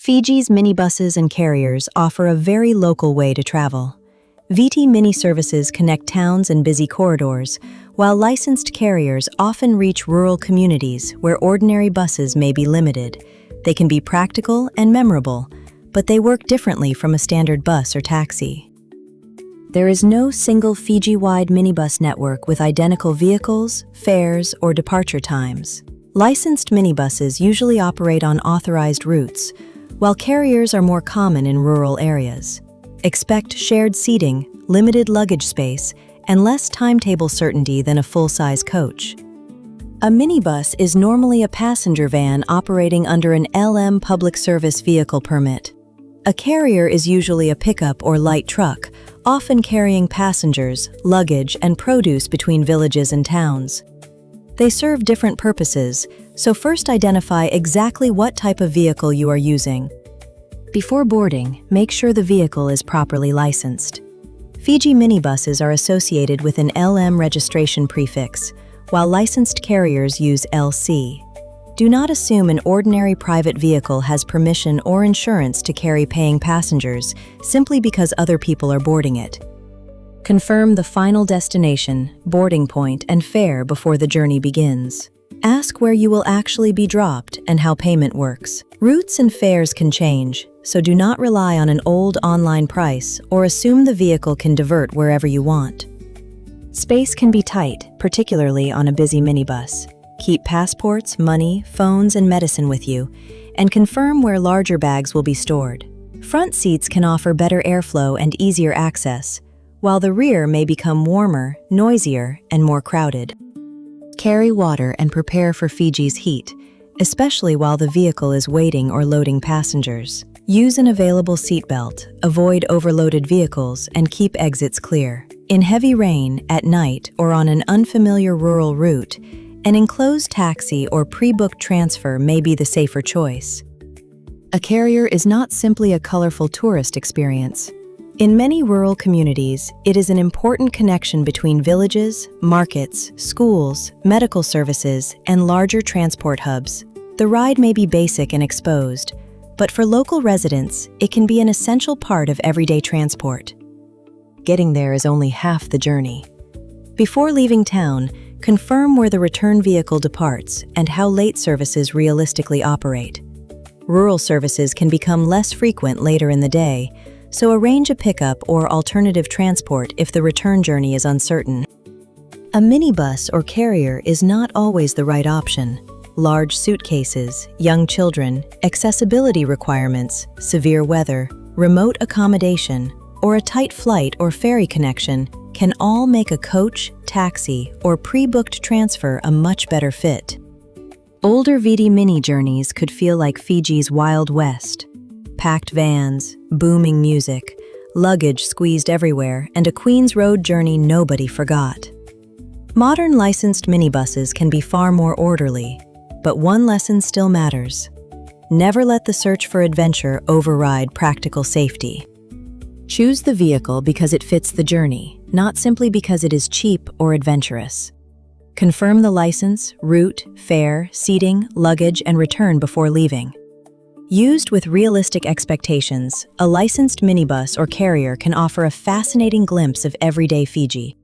Fiji's minibuses and carriers offer a very local way to travel. Viti Mini services connect towns and busy corridors, while licensed carriers often reach rural communities where ordinary buses may be limited. They can be practical and memorable, but they work differently from a standard bus or taxi. There is no single Fiji-wide minibus network with identical vehicles, fares, or departure times. Licensed minibuses usually operate on authorized routes, while carriers are more common in rural areas. Expect shared seating, limited luggage space, and less timetable certainty than a full-size coach. A minibus is normally a passenger van operating under an LM Public Service Vehicle permit. A carrier is usually a pickup or light truck, often carrying passengers, luggage, and produce between villages and towns. They serve different purposes, so first identify exactly what type of vehicle you are using. Before boarding, make sure the vehicle is properly licensed. Fiji minibuses are associated with an LM registration prefix, while licensed carriers use LC. Do not assume an ordinary private vehicle has permission or insurance to carry paying passengers simply because other people are boarding it. Confirm the final destination, boarding point, and fare before the journey begins. Ask where you will actually be dropped and how payment works. Routes and fares can change, so do not rely on an old online price or assume the vehicle can divert wherever you want. Space can be tight, particularly on a busy minibus. Keep passports, money, phones, and medicine with you, and confirm where larger bags will be stored. Front seats can offer better airflow and easier access, while the rear may become warmer, noisier, and more crowded. Carry water and prepare for Fiji's heat, especially while the vehicle is waiting or loading passengers. Use an available seatbelt, avoid overloaded vehicles, and keep exits clear. In heavy rain, at night, or on an unfamiliar rural route, an enclosed taxi or pre-booked transfer may be the safer choice. A carrier is not simply a colorful tourist experience. In many rural communities, it is an important connection between villages, markets, schools, medical services, and larger transport hubs. The ride may be basic and exposed, but for local residents, it can be an essential part of everyday transport. Getting there is only half the journey. Before leaving town, confirm where the return vehicle departs and how late services realistically operate. Rural services can become less frequent later in the day, so arrange a pickup or alternative transport if the return journey is uncertain. A minibus or carrier is not always the right option. Large suitcases, young children, accessibility requirements, severe weather, remote accommodation, or a tight flight or ferry connection can all make a coach, taxi, or pre-booked transfer a much better fit. Older Viti Mini journeys could feel like Fiji's Wild West. Packed vans, booming music, luggage squeezed everywhere, and a Queen's Road journey nobody forgot. Modern licensed minibuses can be far more orderly, but one lesson still matters. Never let the search for adventure override practical safety. Choose the vehicle because it fits the journey, not simply because it is cheap or adventurous. Confirm the license, route, fare, seating, luggage, and return before leaving. Used with realistic expectations, a licensed minibus or carrier can offer a fascinating glimpse of everyday Fiji.